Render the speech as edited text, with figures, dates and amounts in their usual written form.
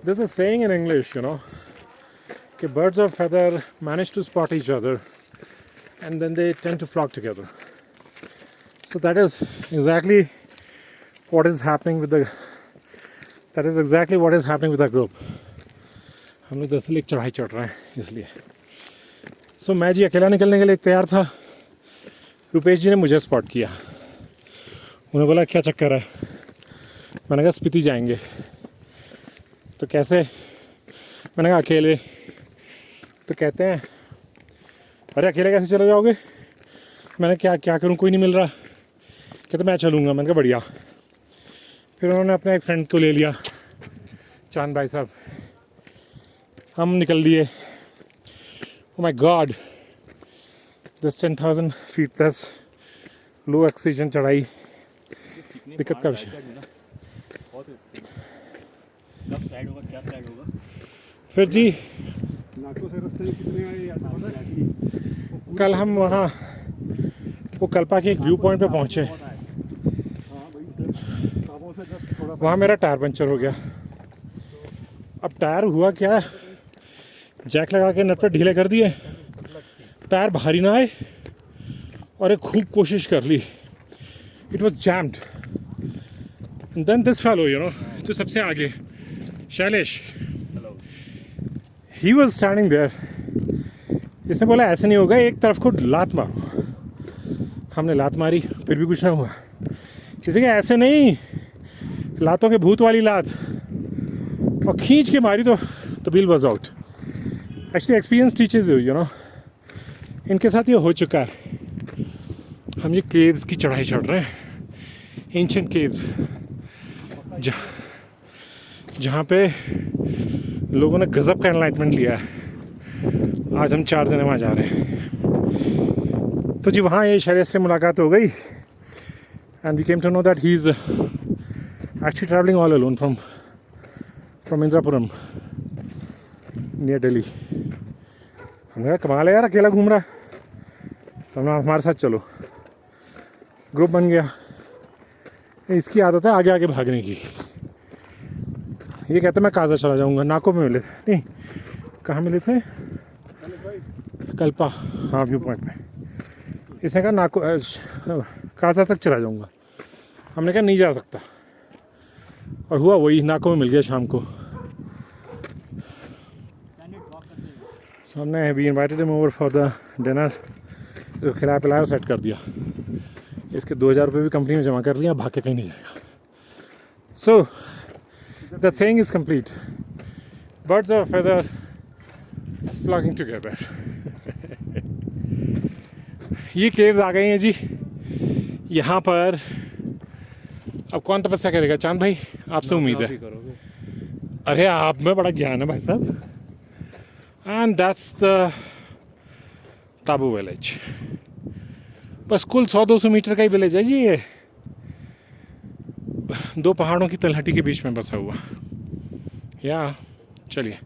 There's a saying in English, that birds of feather manage to spot each other and then they tend to flock together. So that is exactly what is happening with our group. हम लोग दरअसल एक चढ़ाई चढ़ रहे हैं इसलिए. सो मैं जी अकेला निकलने के लिए तैयार था. रुपेश जी ने मुझे स्पॉट किया. उन्होंने बोला क्या चक्कर है. मैंने कहा स्पीति जाएंगे. तो कैसे. मैंने कहा अकेले. तो कहते हैं अरे अकेले कैसे चले जाओगे. मैंने क्या करूं, कोई नहीं मिल रहा. कहते मैं चलूँगा. मैंने कहा बढ़िया. फिर उन्होंने अपने एक फ्रेंड को ले लिया, चांद भाई साहब. हम निकल लिए. Oh my God, this 10,000 feet plus low oxygen चढ़ाई दिक्कत का विषय. फिर जी कल हम वहाँ वो कल्पा के एक व्यू पॉइंट पे पहुँचे. वहाँ मेरा टायर पंचर हो गया. अब टायर हुआ क्या, जैक लगा के नट पे ढीले कर दिए, टायर भारी ना आए और एक खूब कोशिश कर ली. It was jammed. And then this fellow जो सबसे आगे, Shailesh, he was standing there. इसने बोला ऐसे नहीं होगा, एक तरफ को लात मारो. हमने लात मारी, फिर भी कुछ ना हुआ. किसी के ऐसे नहीं, लातों के भूत वाली लात, और खींच के मारी तो the bill was out. Actually experience teachers इनके साथ ये हो चुका है. हम ये केव्स की चढ़ाई चढ़ रहे हैं, एंशिएंट केव्स, जहाँ पे लोगों ने गजब का एनलाइटमेंट लिया है. आज हम 4 जने वहाँ जा रहे हैं. तो जी वहाँ ये शरीर से मुलाकात हो गई. And we came to know that he is actually travelling all alone from Indirapuram near Delhi. हमने कहा कमाल है यार, अकेला घूम रहा है. तो हमने हमारे साथ चलो. ग्रुप बन गया. इसकी आदत है आगे आगे भागने की. ये कहते मैं काजा चला जाऊंगा. नाको में मिले थे. नहीं, कहाँ मिले थे, कल्पा, हाँ व्यू पॉइंट में. इसने कहा नाको काजा तक चला जाऊंगा. हमने कहा नहीं जा सकता. और हुआ वही, नाको में मिल गया शाम को. सो हमने we invited him over for the dinner. खिलाया पिलाया सेट कर दिया. इसके 2,000 रुपये भी कंपनी में जमा कर लिया. भाग के कहीं नहीं जाएगा. So the thing is complete. Birds of feather flocking together. ये केव्स आ गए हैं जी. यहाँ पर अब कौन तपस्या करेगा. चांद भाई आपसे उम्मीद है. अरे आप में बड़ा ज्ञान है भाई साहब. And that's the ताबू village. बस कुल 100-200 मीटर का ही विलेज है जी. ये 2 पहाड़ों की तलहटी के बीच में बसा हुआ. या चलिए.